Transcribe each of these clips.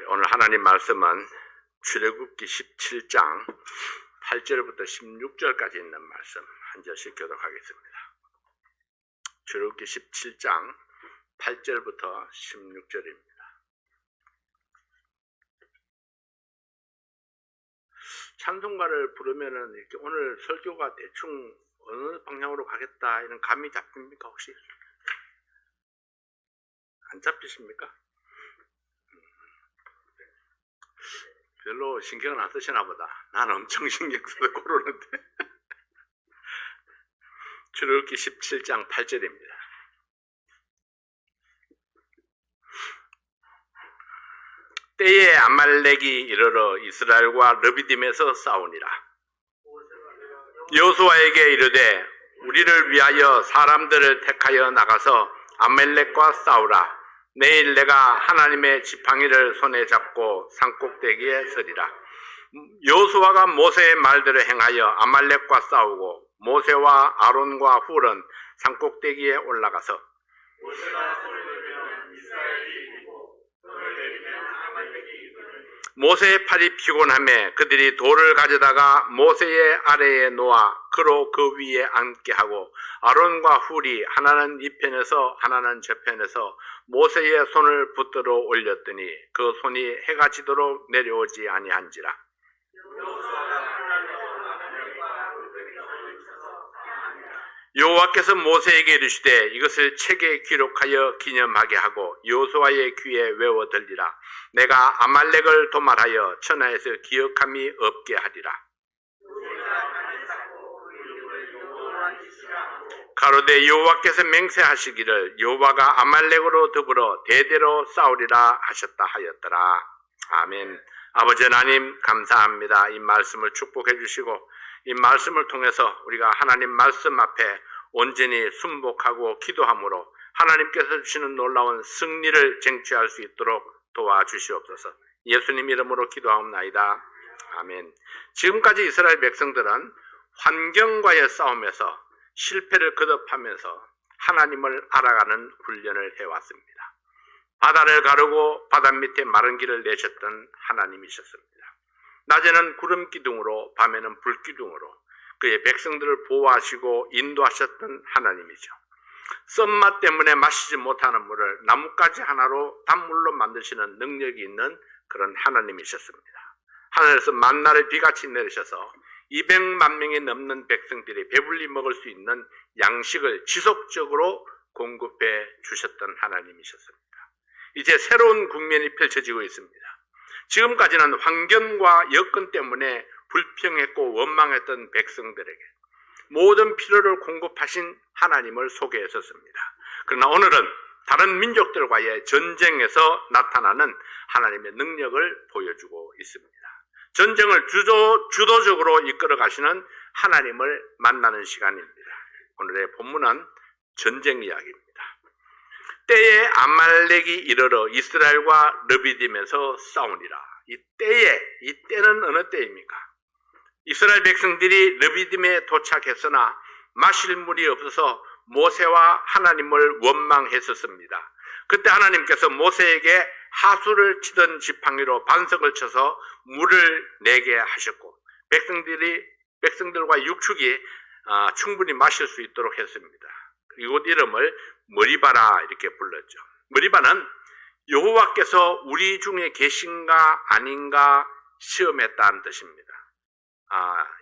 오늘 하나님 말씀은 출애굽기 17장 8절부터 16절까지 있는 말씀 한 절씩 교독하겠습니다. 출애굽기 17장 8절부터 16절입니다. 찬송가를 부르면은 이렇게 오늘 설교가 대충 어느 방향으로 가겠다 이런 감이 잡힙니까 혹시? 안 잡히십니까? 별로 신경을 안 쓰시나 보다. 나는 엄청 신경 써서 고르는데. 출애굽기 17장 8절입니다. 때에 아말렉이 이르러 이스라엘과 르비딤에서 싸우니라. 여호수아에게 이르되 우리를 위하여 사람들을 택하여 나가서 아말렉과 싸우라. 내일 내가 하나님의 지팡이를 손에 잡고 산꼭대기에 서리라. 여호수아가 모세의 말대로 행하여 아말렉과 싸우고 모세와 아론과 훌은 산꼭대기에 올라가서 모세가 손을 들면 이스라엘이 이기고 손을 내리면 아말렉이 이기거늘 모세의 팔이 피곤하며 그들이 돌을 가져다가 모세의 아래에 놓아 그로 그 위에 앉게 하고 아론과 훌이 하나는 이 편에서 하나는 저 편에서 모세의 손을 붙들어 올렸더니 그 손이 해가 지도록 내려오지 아니한지라. 여호와께서 모세에게 이르시되 이것을 책에 기록하여 기념하게 하고 여호수아의 귀에 외워 들리라. 내가 아말렉을 도말하여 천하에서 기억함이 없게 하리라. 가로되 여호와께서 맹세하시기를 여호와가 아말렉으로 더불어 대대로 싸우리라 하셨다 하였더라. 아멘. 아버지 하나님 감사합니다. 이 말씀을 축복해 주시고 이 말씀을 통해서 우리가 하나님 말씀 앞에 온전히 순복하고 기도함으로 하나님께서 주시는 놀라운 승리를 쟁취할 수 있도록 도와주시옵소서. 예수님 이름으로 기도하옵나이다. 아멘. 지금까지 이스라엘 백성들은 환경과의 싸움에서 실패를 거듭하면서 하나님을 알아가는 훈련을 해왔습니다. 바다를 가르고 바다 밑에 마른 길을 내셨던 하나님이셨습니다. 낮에는 구름 기둥으로 밤에는 불 기둥으로 그의 백성들을 보호하시고 인도하셨던 하나님이죠. 썸맛 때문에 마시지 못하는 물을 나뭇가지 하나로 단물로 만드시는 능력이 있는 그런 하나님이셨습니다. 하늘에서 만나를 비같이 내리셔서 200만 명이 넘는 백성들이 배불리 먹을 수 있는 양식을 지속적으로 공급해 주셨던 하나님이셨습니다. 이제 새로운 국면이 펼쳐지고 있습니다. 지금까지는 환경과 여건 때문에 불평했고 원망했던 백성들에게 모든 필요를 공급하신 하나님을 소개했었습니다. 그러나 오늘은 다른 민족들과의 전쟁에서 나타나는 하나님의 능력을 보여주고 있습니다. 전쟁을 주도적으로 이끌어 가시는 하나님을 만나는 시간입니다. 오늘의 본문은 전쟁 이야기입니다. 때에 아말렉이 이르러 이스라엘과 르비딤에서 싸우니라. 이 때는 어느 때입니까? 이스라엘 백성들이 르비딤에 도착했으나 마실 물이 없어서 모세와 하나님을 원망했었습니다. 그때 하나님께서 모세에게 하수를 치던 지팡이로 반석을 쳐서 물을 내게 하셨고 백성들과 육축이 충분히 마실 수 있도록 했습니다. 이곳 이름을 머리바라 이렇게 불렀죠. 머리바는 여호와께서 우리 중에 계신가 아닌가 시험했다는 뜻입니다.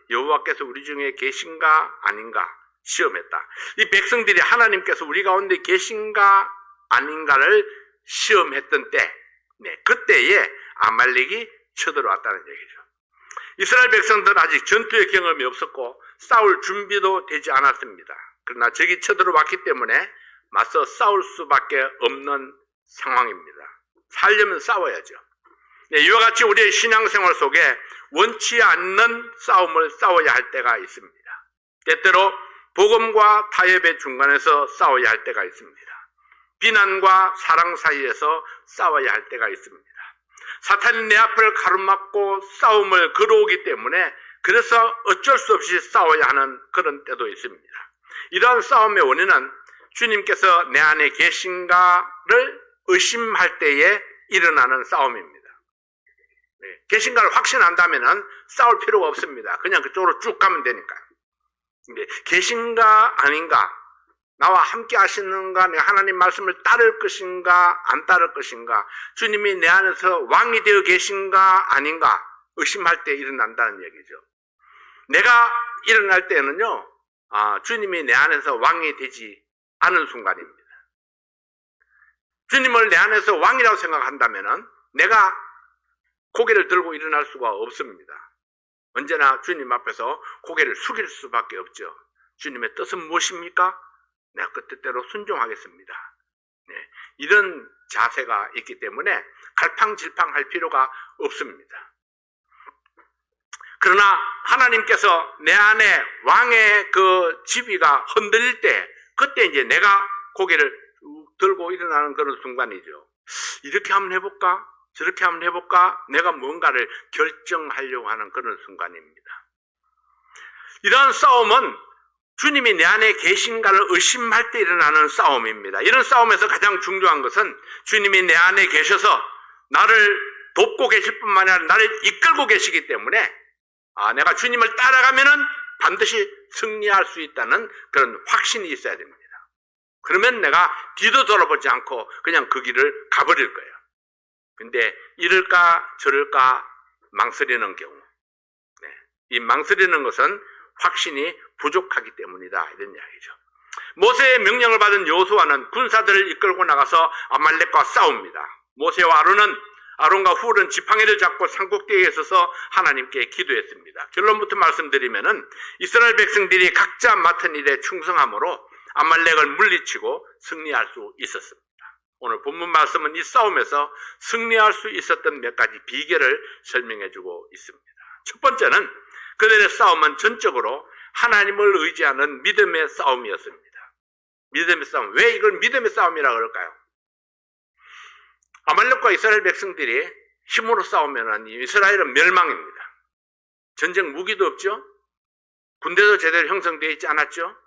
여호와께서 우리 중에 계신가 아닌가 시험했다. 이 백성들이 하나님께서 우리 가운데 계신가 아닌가를 시험했던 때, 그때에 아말렉이 쳐들어왔다는 얘기죠. 이스라엘 백성들은 아직 전투의 경험이 없었고 싸울 준비도 되지 않았습니다. 그러나 적이 쳐들어왔기 때문에 맞서 싸울 수밖에 없는 상황입니다. 살려면 싸워야죠. 이와 같이 우리의 신앙생활 속에 원치 않는 싸움을 싸워야 할 때가 있습니다. 때때로 복음과 타협의 중간에서 싸워야 할 때가 있습니다. 비난과 사랑 사이에서 싸워야 할 때가 있습니다. 사탄이 내 앞을 가로막고 싸움을 걸어오기 때문에 그래서 어쩔 수 없이 싸워야 하는 그런 때도 있습니다. 이러한 싸움의 원인은 주님께서 내 안에 계신가를 의심할 때에 일어나는 싸움입니다. 계신가를 확신한다면은 싸울 필요가 없습니다. 그냥 그쪽으로 쭉 가면 되니까요. 근데 계신가 아닌가, 나와 함께 하시는가, 내가 하나님 말씀을 따를 것인가 안 따를 것인가, 주님이 내 안에서 왕이 되어 계신가 아닌가 의심할 때 일어난다는 얘기죠. 내가 일어날 때는요, 주님이 내 안에서 왕이 되지 않은 순간입니다. 주님을 내 안에서 왕이라고 생각한다면은 내가 고개를 들고 일어날 수가 없습니다. 언제나 주님 앞에서 고개를 숙일 수밖에 없죠. 주님의 뜻은 무엇입니까? 내가 그 뜻대로 순종하겠습니다. 이런 자세가 있기 때문에 갈팡질팡할 필요가 없습니다. 그러나 하나님께서 내 안에 왕의 그 지위가 흔들릴 때, 그때 이제 내가 고개를 들고 일어나는 그런 순간이죠. 이렇게 한번 해볼까? 저렇게 한번 해볼까? 내가 뭔가를 결정하려고 하는 그런 순간입니다. 이런 싸움은 주님이 내 안에 계신가를 의심할 때 일어나는 싸움입니다. 이런 싸움에서 가장 중요한 것은 주님이 내 안에 계셔서 나를 돕고 계실 뿐만 아니라 나를 이끌고 계시기 때문에 내가 주님을 따라가면은 반드시 승리할 수 있다는 그런 확신이 있어야 됩니다. 그러면 내가 뒤도 돌아보지 않고 그냥 그 길을 가버릴 거예요. 근데 이럴까 저럴까 망설이는 경우, 이 망설이는 것은 확신이 부족하기 때문이다, 이런 이야기죠. 모세의 명령을 받은 여호수아는 군사들을 이끌고 나가서 아말렉과 싸웁니다. 모세와 아론과 훌은 지팡이를 잡고 산꼭대기에 서서 하나님께 기도했습니다. 결론부터 말씀드리면은 이스라엘 백성들이 각자 맡은 일에 충성함으로 아말렉을 물리치고 승리할 수 있었습니다. 오늘 본문 말씀은 이 싸움에서 승리할 수 있었던 몇 가지 비결을 설명해주고 있습니다. 첫 번째는 그들의 싸움은 전적으로 하나님을 의지하는 믿음의 싸움이었습니다. 믿음의 싸움. 왜 이걸 믿음의 싸움이라고 그럴까요? 아말렉과 이스라엘 백성들이 힘으로 싸우면 이스라엘은 멸망입니다. 전쟁 무기도 없죠. 군대도 제대로 형성되어 있지 않았죠.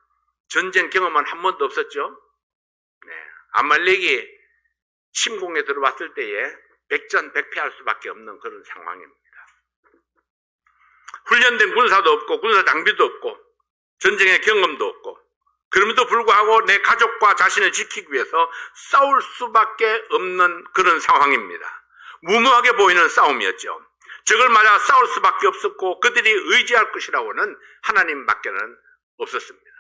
전쟁 경험은 한 번도 없었죠. 아말렉이 침공에 들어왔을 때에 백전백패할 수밖에 없는 그런 상황입니다. 훈련된 군사도 없고 군사 장비도 없고 전쟁의 경험도 없고, 그럼에도 불구하고 내 가족과 자신을 지키기 위해서 싸울 수밖에 없는 그런 상황입니다. 무모하게 보이는 싸움이었죠. 적을 맞아 싸울 수밖에 없었고 그들이 의지할 것이라고는 하나님밖에는 없었습니다.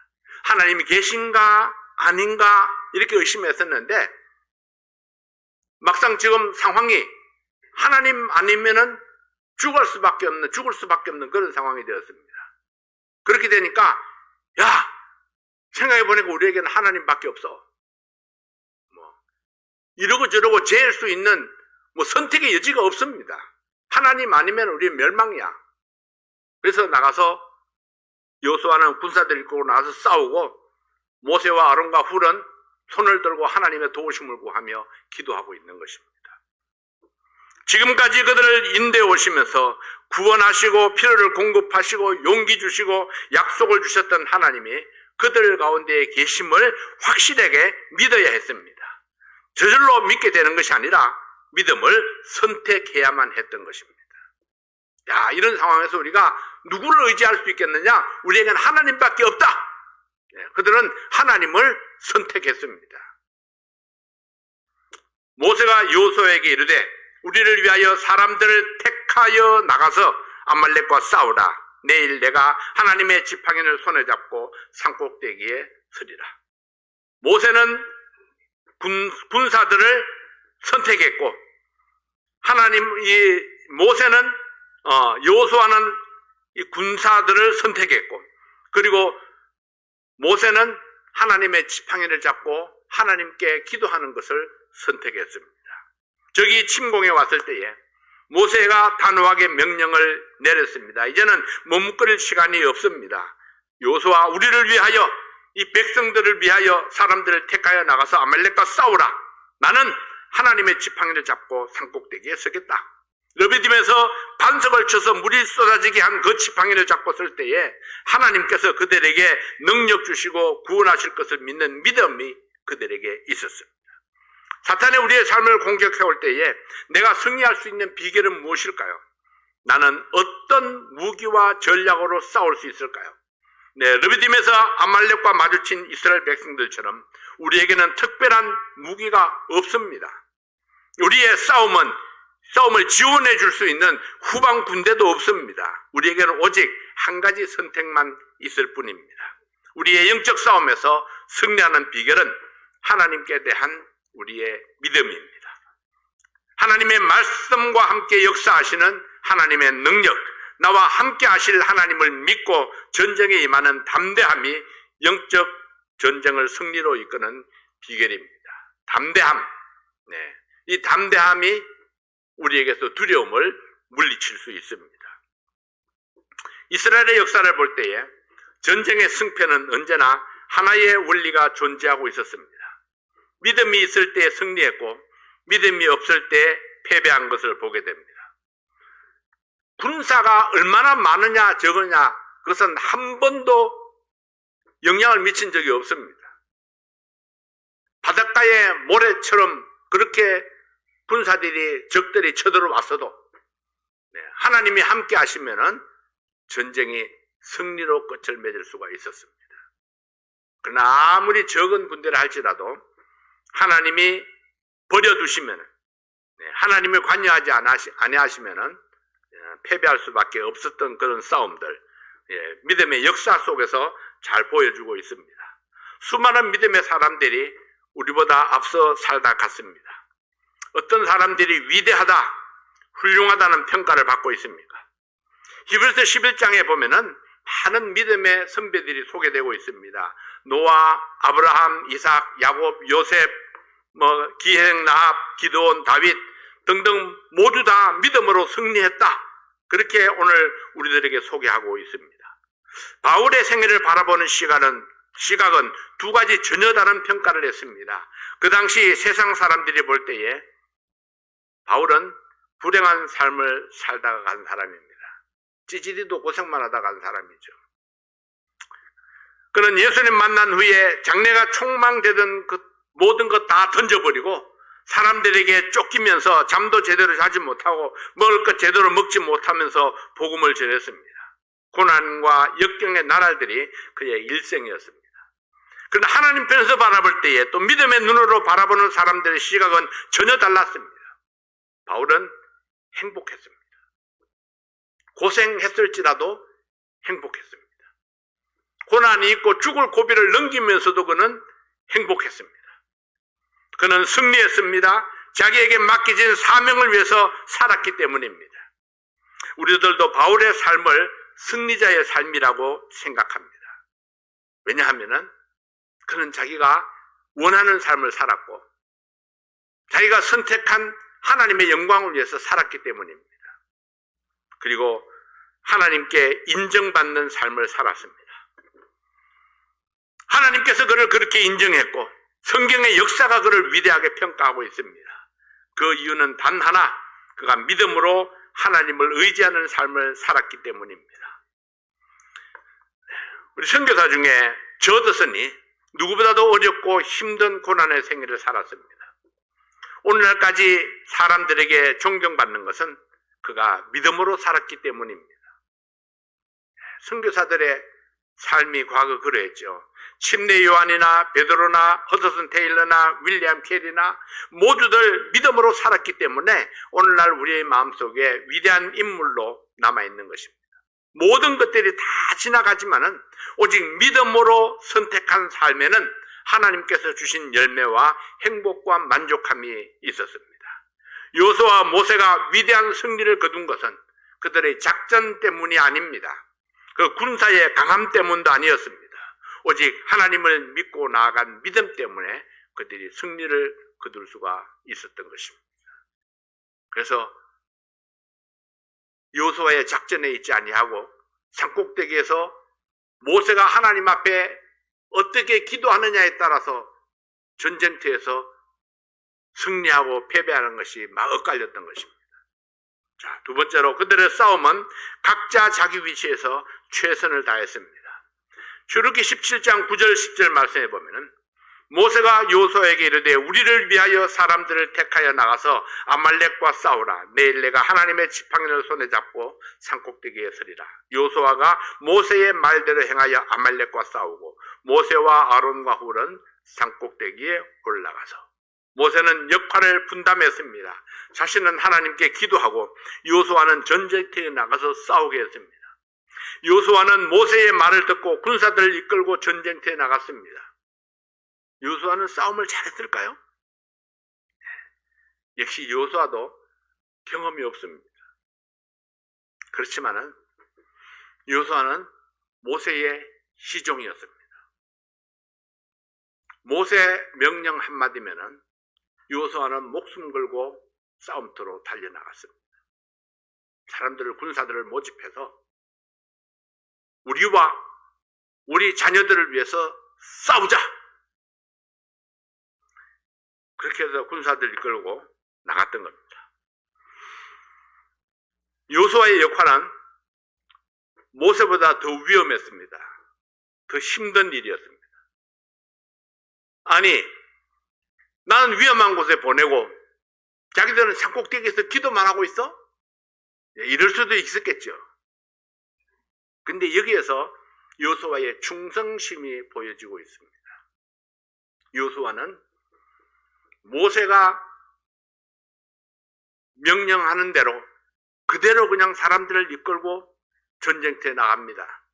하나님이 계신가 아닌가 이렇게 의심했었는데, 막상 지금 상황이 하나님 아니면은 죽을 수밖에 없는 그런 상황이 되었습니다. 그렇게 되니까 생각해보니까 우리에게는 하나님밖에 없어. 이러고 저러고 제일 수 있는 선택의 여지가 없습니다. 하나님 아니면 우리는 멸망이야. 그래서 나가서 여호수아는 군사들 이끌고 나가서 싸우고, 모세와 아론과 훌은 손을 들고 하나님의 도우심을 구하며 기도하고 있는 것입니다. 지금까지 그들을 인도해 오시면서 구원하시고 필요를 공급하시고 용기 주시고 약속을 주셨던 하나님이 그들 가운데 계심을 확실하게 믿어야 했습니다. 저절로 믿게 되는 것이 아니라 믿음을 선택해야만 했던 것입니다. 이런 상황에서 우리가 누구를 의지할 수 있겠느냐? 우리에게는 하나님밖에 없다. 그들은 하나님을 선택했습니다. 모세가 여호수아에게 이르되 우리를 위하여 사람들을 택하여 나가서 아말렉과 싸우라. 내일 내가 하나님의 지팡이를 손에 잡고 산꼭대기에 서리라. 모세는 군사들을 선택했고, 모세는 여호수아는 이 군사들을 선택했고, 그리고 모세는 하나님의 지팡이를 잡고 하나님께 기도하는 것을 선택했습니다. 적이 침공해 왔을 때에 모세가 단호하게 명령을 내렸습니다. 이제는 머뭇거릴 시간이 없습니다. 여호수아, 우리를 위하여, 이 백성들을 위하여 사람들을 택하여 나가서 아말렉과 싸우라. 나는 하나님의 지팡이를 잡고 산꼭대기에 서겠다. 르비딤에서 반석을 쳐서 물이 쏟아지게 한 그 지팡이를 잡고 설 때에 하나님께서 그들에게 능력 주시고 구원하실 것을 믿는 믿음이 그들에게 있었습니다. 사탄이 우리의 삶을 공격해올 때에 내가 승리할 수 있는 비결은 무엇일까요? 나는 어떤 무기와 전략으로 싸울 수 있을까요? 네, 르비딤에서 아말렉과 마주친 이스라엘 백성들처럼 우리에게는 특별한 무기가 없습니다. 우리의 싸움을 지원해 줄 수 있는 후방 군대도 없습니다. 우리에게는 오직 한 가지 선택만 있을 뿐입니다. 우리의 영적 싸움에서 승리하는 비결은 하나님께 대한 우리의 믿음입니다. 하나님의 말씀과 함께 역사하시는 하나님의 능력, 나와 함께 하실 하나님을 믿고 전쟁에 임하는 담대함이 영적 전쟁을 승리로 이끄는 비결입니다. 담대함. 네. 이 담대함이 우리에게서 두려움을 물리칠 수 있습니다. 이스라엘의 역사를 볼 때에 전쟁의 승패는 언제나 하나의 원리가 존재하고 있었습니다. 믿음이 있을 때 승리했고 믿음이 없을 때 패배한 것을 보게 됩니다. 군사가 얼마나 많으냐 적으냐 그것은 한 번도 영향을 미친 적이 없습니다. 바닷가의 모래처럼 그렇게 군사들이 적들이 쳐들어왔어도 하나님이 함께 하시면은 전쟁이 승리로 끝을 맺을 수가 있었습니다. 그러나 아무리 적은 군대를 할지라도 하나님이 버려두시면, 하나님을 관여하지 아니하시면은 패배할 수밖에 없었던 그런 싸움들, 믿음의 역사 속에서 잘 보여주고 있습니다. 수많은 믿음의 사람들이 우리보다 앞서 살다 갔습니다. 어떤 사람들이 위대하다, 훌륭하다는 평가를 받고 있습니까? 히브리서 11장에 보면은 많은 믿음의 선배들이 소개되고 있습니다. 노아, 아브라함, 이삭, 야곱, 요셉, 기행, 라합, 기드온, 다윗 등등 모두 다 믿음으로 승리했다. 그렇게 오늘 우리들에게 소개하고 있습니다. 바울의 생애를 바라보는 시각은 두 가지 전혀 다른 평가를 했습니다. 그 당시 세상 사람들이 볼 때에 바울은 불행한 삶을 살다가 간 사람입니다. 찌질이도 고생만 하다 간 사람이죠. 그는 예수님 만난 후에 장래가 촉망되던 그 모든 것 다 던져버리고 사람들에게 쫓기면서 잠도 제대로 자지 못하고 먹을 것 제대로 먹지 못하면서 복음을 전했습니다. 고난과 역경의 나날들이 그의 일생이었습니다. 그러나 하나님 편에서 바라볼 때에 또 믿음의 눈으로 바라보는 사람들의 시각은 전혀 달랐습니다. 바울은 행복했습니다. 고생했을지라도 행복했습니다. 고난이 있고 죽을 고비를 넘기면서도 그는 행복했습니다. 그는 승리했습니다. 자기에게 맡겨진 사명을 위해서 살았기 때문입니다. 우리들도 바울의 삶을 승리자의 삶이라고 생각합니다. 왜냐하면 그는 자기가 원하는 삶을 살았고 자기가 선택한 하나님의 영광을 위해서 살았기 때문입니다. 그리고 하나님께 인정받는 삶을 살았습니다. 하나님께서 그를 그렇게 인정했고 성경의 역사가 그를 위대하게 평가하고 있습니다. 그 이유는 단 하나, 그가 믿음으로 하나님을 의지하는 삶을 살았기 때문입니다. 우리 선교사 중에 저더슨이 누구보다도 어렵고 힘든 고난의 생애를 살았습니다. 오늘날까지 사람들에게 존경받는 것은 그가 믿음으로 살았기 때문입니다. 선교사들의 삶이 과거 그러했죠. 침례 요한이나 베드로나 허드슨 테일러나 윌리엄 캐리나 모두들 믿음으로 살았기 때문에 오늘날 우리의 마음속에 위대한 인물로 남아있는 것입니다. 모든 것들이 다 지나가지만은 오직 믿음으로 선택한 삶에는 하나님께서 주신 열매와 행복과 만족함이 있었습니다. 여호수아와 모세가 위대한 승리를 거둔 것은 그들의 작전 때문이 아닙니다. 그 군사의 강함 때문도 아니었습니다. 오직 하나님을 믿고 나아간 믿음 때문에 그들이 승리를 거둘 수가 있었던 것입니다. 그래서 여호수아의 작전에 있지 아니하고 산꼭대기에서 모세가 하나님 앞에 어떻게 기도하느냐에 따라서 전쟁터에서 승리하고 패배하는 것이 막 엇갈렸던 것입니다. 자, 두 번째로 그들의 싸움은 각자 자기 위치에서 최선을 다했습니다. 출애굽기 17장 9절 10절 말씀해 보면은 모세가 여호수아에게 이르되 우리를 위하여 사람들을 택하여 나가서 아말렉과 싸우라. 내일 내가 하나님의 지팡이를 손에 잡고 산꼭대기에 서리라. 여호수아가 모세의 말대로 행하여 아말렉과 싸우고 모세와 아론과 훌은 산꼭대기에 올라가서 모세는 역할을 분담했습니다. 자신은 하나님께 기도하고 여호수아는 전쟁터에 나가서 싸우게 했습니다. 여호수아는 모세의 말을 듣고 군사들을 이끌고 전쟁터에 나갔습니다. 여호수아는 싸움을 잘했을까요? 역시 여호수아도 경험이 없습니다. 그렇지만은 여호수아는 모세의 시종이었습니다. 모세 명령 한마디면은 여호수아는 목숨 걸고 싸움터로 달려나갔습니다. 사람들을 군사들을 모집해서 우리와 우리 자녀들을 위해서 싸우자. 그렇게 해서 군사들 이끌고 나갔던 겁니다. 여호수아의 역할은 모세보다 더 위험했습니다. 더 힘든 일이었습니다. 아니, 나는 위험한 곳에 보내고 자기들은 산꼭대기에서 기도만 하고 있어? 이럴 수도 있었겠죠. 근데 여기에서 여호수아의 충성심이 보여지고 있습니다. 여호수아는 모세가 명령하는 대로 그대로 그냥 사람들을 이끌고 전쟁터에 나갑니다.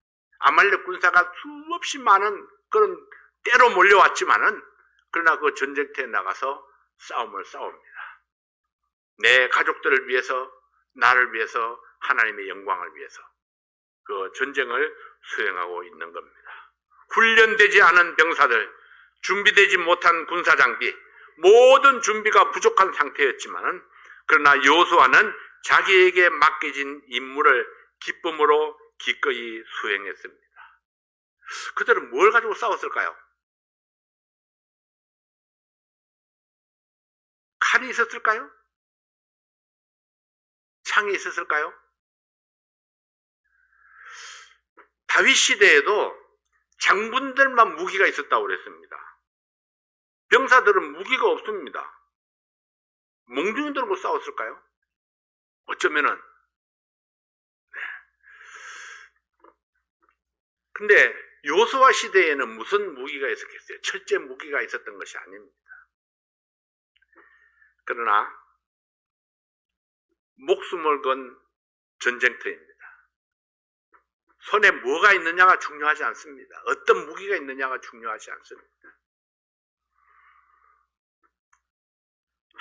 아말렉 군사가 수없이 많은 그런 때로 몰려왔지만은 그러나 그 전쟁터에 나가서 싸움을 싸웁니다. 내 가족들을 위해서, 나를 위해서, 하나님의 영광을 위해서 그 전쟁을 수행하고 있는 겁니다. 훈련되지 않은 병사들, 준비되지 못한 군사장비, 모든 준비가 부족한 상태였지만 그러나 여호수아는 자기에게 맡겨진 임무를 기쁨으로 기꺼이 수행했습니다. 그들은 뭘 가지고 싸웠을까요? 칼이 있었을까요? 창이 있었을까요? 다윗 시대에도 장군들만 무기가 있었다고 그랬습니다. 병사들은 무기가 없습니다. 몽둥이 들고 싸웠을까요? 어쩌면은. 네. 근데 여호수아 시대에는 무슨 무기가 있었겠어요? 철제 무기가 있었던 것이 아닙니다. 그러나 목숨을 건 전쟁터입니다. 손에 뭐가 있느냐가 중요하지 않습니다. 어떤 무기가 있느냐가 중요하지 않습니다.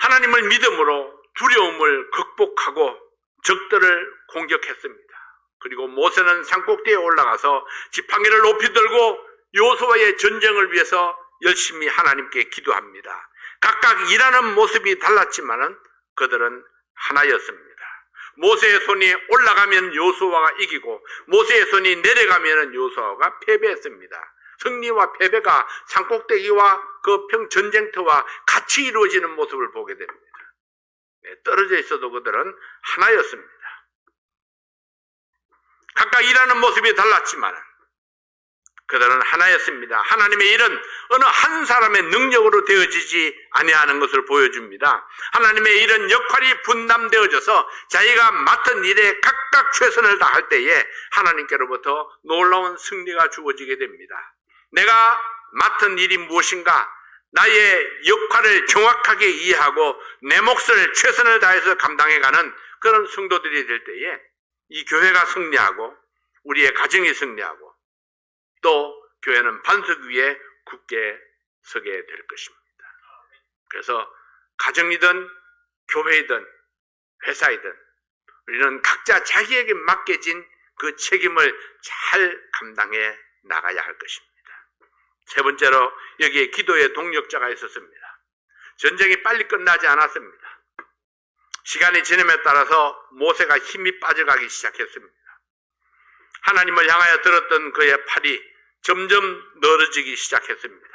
하나님을 믿음으로 두려움을 극복하고 적들을 공격했습니다. 그리고 모세는 산꼭대기에 올라가서 지팡이를 높이 들고 여호수아의 전쟁을 위해서 열심히 하나님께 기도합니다. 각각 일하는 모습이 달랐지만은 그들은 하나였습니다. 모세의 손이 올라가면 여호수아가 이기고 모세의 손이 내려가면 여호수아가 패배했습니다. 승리와 패배가 산꼭대기와 그 전쟁터와 같이 이루어지는 모습을 보게 됩니다. 떨어져 있어도 그들은 하나였습니다. 각각 일하는 모습이 달랐지만 그들은 하나였습니다. 하나님의 일은 어느 한 사람의 능력으로 되어지지 아니하는 것을 보여줍니다. 하나님의 일은 역할이 분담되어져서 자기가 맡은 일에 각각 최선을 다할 때에 하나님께로부터 놀라운 승리가 주어지게 됩니다. 내가 맡은 일이 무엇인가? 나의 역할을 정확하게 이해하고 내 몫을 최선을 다해서 감당해가는 그런 성도들이 될 때에 이 교회가 승리하고 우리의 가정이 승리하고 또 교회는 반석 위에 굳게 서게 될 것입니다. 그래서 가정이든 교회이든 회사이든 우리는 각자 자기에게 맡겨진 그 책임을 잘 감당해 나가야 할 것입니다. 세 번째로 여기에 기도의 동력자가 있었습니다. 전쟁이 빨리 끝나지 않았습니다. 시간이 지남에 따라서 모세가 힘이 빠져가기 시작했습니다. 하나님을 향하여 들었던 그의 팔이 점점 늘어지기 시작했습니다.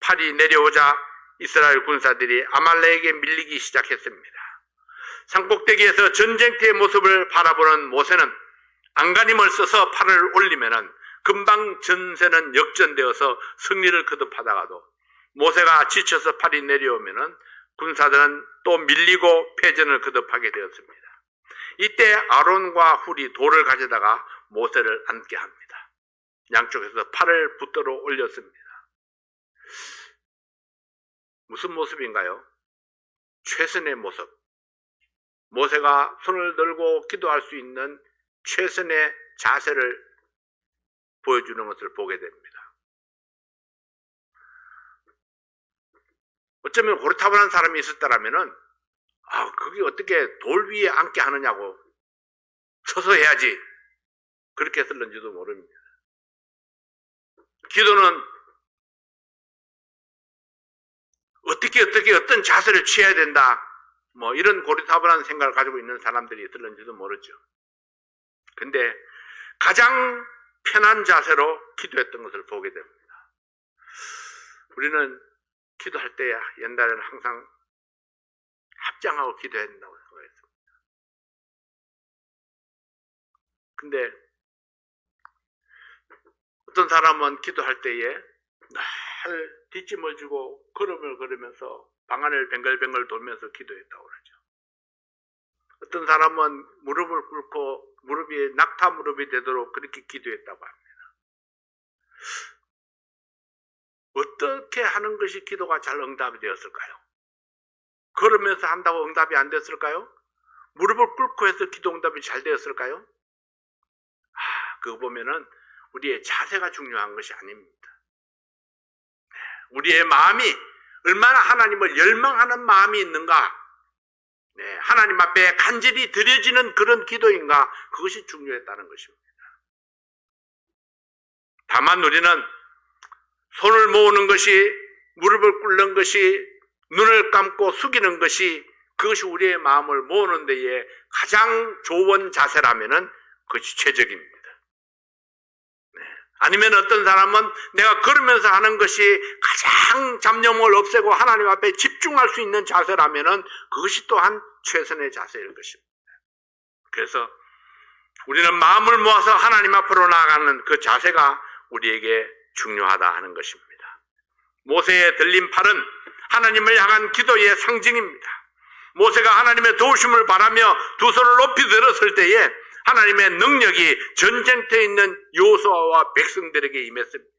팔이 내려오자 이스라엘 군사들이 아말렉에게 밀리기 시작했습니다. 산꼭대기에서 전쟁터의 모습을 바라보는 모세는 안간힘을 써서 팔을 올리면은 금방 전세는 역전되어서 승리를 거듭하다가도 모세가 지쳐서 팔이 내려오면은 군사들은 또 밀리고 패전을 거듭하게 되었습니다. 이때 아론과 훌이 돌을 가져다가 모세를 앉게 합니다. 양쪽에서 팔을 붙들어 올렸습니다. 무슨 모습인가요? 최선의 모습. 모세가 손을 들고 기도할 수 있는 최선의 자세를 보여주는 것을 보게 됩니다. 어쩌면 고리타분한 사람이 있었다라면은 그게 어떻게 돌 위에 앉게 하느냐고, 서서 해야지, 그렇게 했을는지도 모릅니다. 기도는 어떤 자세를 취해야 된다, 이런 고리타분한 생각을 가지고 있는 사람들이 있을는지도 모르죠. 근데 가장 편한 자세로 기도했던 것을 보게 됩니다. 우리는 기도할 때야 옛날에는 항상 합장하고 기도해야 된다고 생각했습니다. 근데 어떤 사람은 기도할 때에 늘 뒷짐을 지고 걸음을 걸으면서 방 안을 뱅글뱅글 돌면서 기도했다고 그러죠. 어떤 사람은 무릎을 꿇고 무릎이 낙타 무릎이 되도록 그렇게 기도했다고 합니다. 어떻게 하는 것이 기도가 잘 응답이 되었을까요? 걸으면서 한다고 응답이 안 됐을까요? 무릎을 꿇고 해서 기도 응답이 잘 되었을까요? 그거 보면은 우리의 자세가 중요한 것이 아닙니다. 우리의 마음이 얼마나 하나님을 열망하는 마음이 있는가, 하나님 앞에 간절히 드려지는 그런 기도인가, 그것이 중요했다는 것입니다. 다만 우리는 손을 모으는 것이, 무릎을 꿇는 것이, 눈을 감고 숙이는 것이, 그것이 우리의 마음을 모으는 데에 가장 좋은 자세라면은 그것이 최적입니다. 아니면 어떤 사람은 내가 걸으면서 하는 것이 가장 잡념을 없애고 하나님 앞에 집중할 수 있는 자세라면은 그것이 또한 최선의 자세일 것입니다. 그래서 우리는 마음을 모아서 하나님 앞으로 나아가는 그 자세가 우리에게 중요하다 하는 것입니다. 모세의 들린 팔은 하나님을 향한 기도의 상징입니다. 모세가 하나님의 도우심을 바라며 두 손을 높이 들었을 때에 하나님의 능력이 전쟁터에 있는 여호수아와 백성들에게 임했습니다.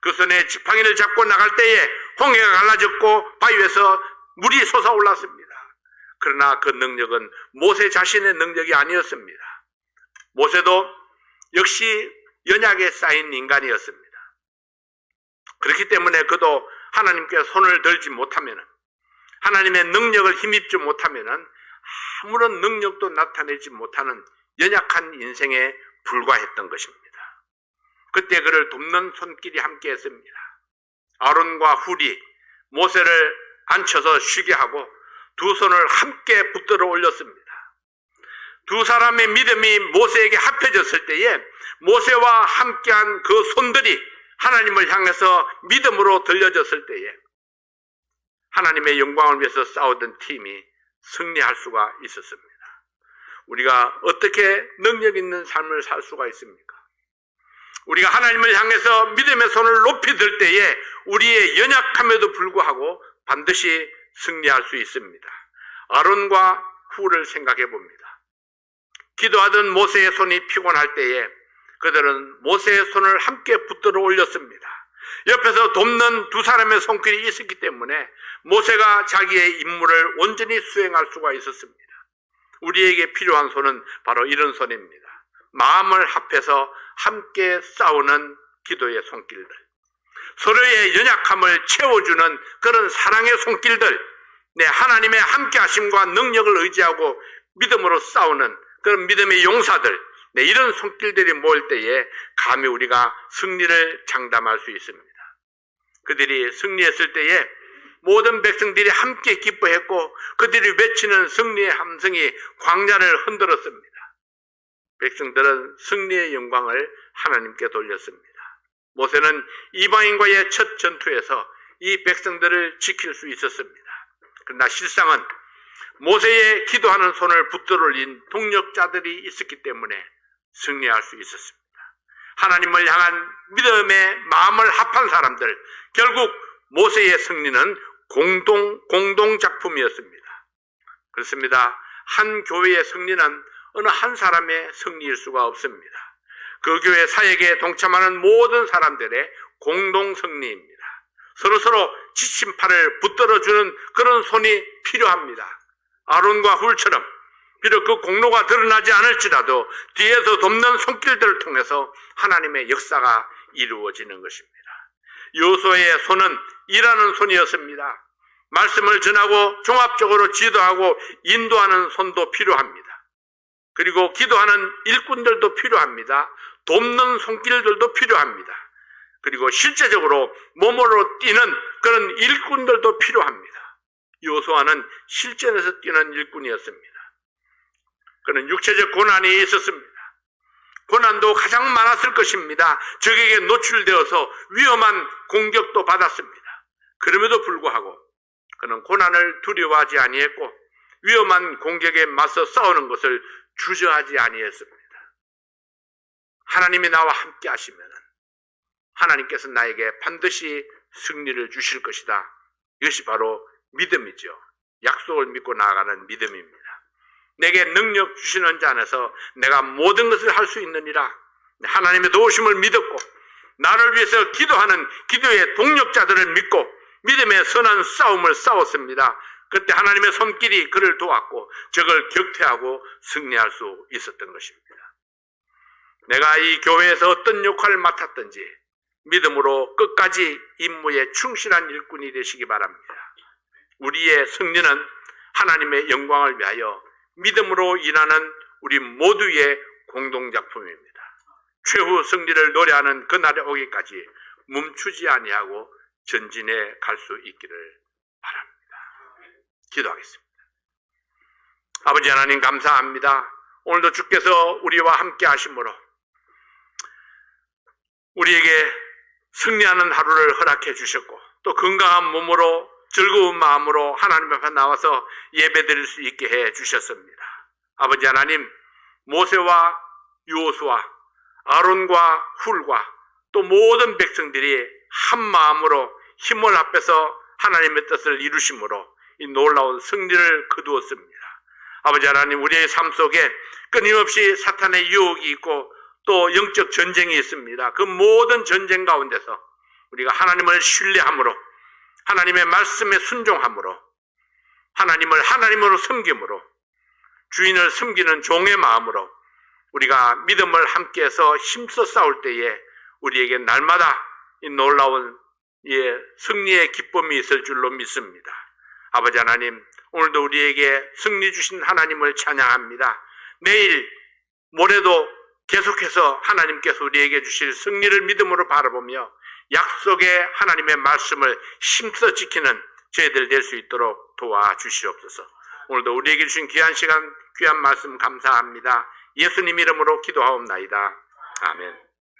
그 손에 지팡이를 잡고 나갈 때에 홍해가 갈라졌고 바위에서 물이 솟아올랐습니다. 그러나 그 능력은 모세 자신의 능력이 아니었습니다. 모세도 역시 연약에 쌓인 인간이었습니다. 그렇기 때문에 그도 하나님께 손을 들지 못하면, 하나님의 능력을 힘입지 못하면 아무런 능력도 나타내지 못하는 연약한 인생에 불과했던 것입니다. 그때 그를 돕는 손길이 함께 했습니다. 아론과 훌이 모세를 앉혀서 쉬게 하고 두 손을 함께 붙들어 올렸습니다. 두 사람의 믿음이 모세에게 합해졌을 때에 모세와 함께한 그 손들이 하나님을 향해서 믿음으로 들려졌을 때에 하나님의 영광을 위해서 싸우던 팀이 승리할 수가 있었습니다. 우리가 어떻게 능력 있는 삶을 살 수가 있습니까? 우리가 하나님을 향해서 믿음의 손을 높이 들 때에 우리의 연약함에도 불구하고 반드시 승리할 수 있습니다. 아론과 훌을 생각해 봅니다. 기도하던 모세의 손이 피곤할 때에 그들은 모세의 손을 함께 붙들어 올렸습니다. 옆에서 돕는 두 사람의 손길이 있었기 때문에 모세가 자기의 임무를 온전히 수행할 수가 있었습니다. 우리에게 필요한 손은 바로 이런 손입니다. 마음을 합해서 함께 싸우는 기도의 손길들, 서로의 연약함을 채워주는 그런 사랑의 손길들, 하나님의 함께 하심과 능력을 의지하고 믿음으로 싸우는 그런 믿음의 용사들, 이런 손길들이 모일 때에 감히 우리가 승리를 장담할 수 있습니다. 그들이 승리했을 때에 모든 백성들이 함께 기뻐했고 그들이 외치는 승리의 함성이 광야를 흔들었습니다. 백성들은 승리의 영광을 하나님께 돌렸습니다. 모세는 이방인과의 첫 전투에서 이 백성들을 지킬 수 있었습니다. 그러나 실상은 모세의 기도하는 손을 붙들어 올린 동력자들이 있었기 때문에 승리할 수 있었습니다. 하나님을 향한 믿음의 마음을 합한 사람들, 결국 모세의 승리는 공동 작품이었습니다. 그렇습니다. 한 교회의 승리는 어느 한 사람의 승리일 수가 없습니다. 그 교회 사역에 동참하는 모든 사람들의 공동 승리입니다. 서로서로 지친 팔을 붙들어주는 그런 손이 필요합니다. 아론과 훌처럼 비록 그 공로가 드러나지 않을지라도 뒤에서 돕는 손길들을 통해서 하나님의 역사가 이루어지는 것입니다. 여호수아의 손은 일하는 손이었습니다. 말씀을 전하고 종합적으로 지도하고 인도하는 손도 필요합니다. 그리고 기도하는 일꾼들도 필요합니다. 돕는 손길들도 필요합니다. 그리고 실제적으로 몸으로 뛰는 그런 일꾼들도 필요합니다. 여호수아는 실전에서 뛰는 일꾼이었습니다. 그는 육체적 고난이 있었습니다. 고난도 가장 많았을 것입니다. 적에게 노출되어서 위험한 공격도 받았습니다. 그럼에도 불구하고 그는 고난을 두려워하지 아니했고 위험한 공격에 맞서 싸우는 것을 주저하지 아니했습니다. 하나님이 나와 함께 하시면 하나님께서 나에게 반드시 승리를 주실 것이다. 이것이 바로 믿음이죠. 약속을 믿고 나아가는 믿음입니다. 내게 능력 주시는 자 안에서 내가 모든 것을 할 수 있느니라. 하나님의 도우심을 믿었고 나를 위해서 기도하는 기도의 동력자들을 믿고 믿음의 선한 싸움을 싸웠습니다. 그때 하나님의 손길이 그를 도왔고 적을 격퇴하고 승리할 수 있었던 것입니다. 내가 이 교회에서 어떤 역할을 맡았든지 믿음으로 끝까지 임무에 충실한 일꾼이 되시기 바랍니다. 우리의 승리는 하나님의 영광을 위하여 믿음으로 일하는 우리 모두의 공동작품입니다. 최후 승리를 노래하는 그날에 오기까지 멈추지 아니하고 전진해 갈 수 있기를 바랍니다. 기도하겠습니다. 아버지 하나님 감사합니다. 오늘도 주께서 우리와 함께 하심으로 우리에게 승리하는 하루를 허락해 주셨고 또 건강한 몸으로 즐거운 마음으로 하나님 앞에 나와서 예배드릴 수 있게 해 주셨습니다. 아버지 하나님, 모세와 여호수아, 아론과 훌과 또 모든 백성들이 한 마음으로 힘을 합해서 하나님의 뜻을 이루심으로 이 놀라운 승리를 거두었습니다. 아버지 하나님, 우리의 삶 속에 끊임없이 사탄의 유혹이 있고 또 영적 전쟁이 있습니다. 그 모든 전쟁 가운데서 우리가 하나님을 신뢰함으로 하나님의 말씀에 순종함으로 하나님을 하나님으로 섬김으로 주인을 섬기는 종의 마음으로 우리가 믿음을 함께해서 힘써 싸울 때에 우리에게 날마다 이 놀라운 승리의 기쁨이 있을 줄로 믿습니다. 아버지 하나님, 오늘도 우리에게 승리 주신 하나님을 찬양합니다. 내일 모레도 계속해서 하나님께서 우리에게 주실 승리를 믿음으로 바라보며 약속의 하나님의 말씀을 힘써 지키는 저희들 될 수 있도록 도와주시옵소서. 오늘도 우리에게 주신 귀한 시간, 귀한 말씀 감사합니다. 예수님 이름으로 기도하옵나이다. 아멘.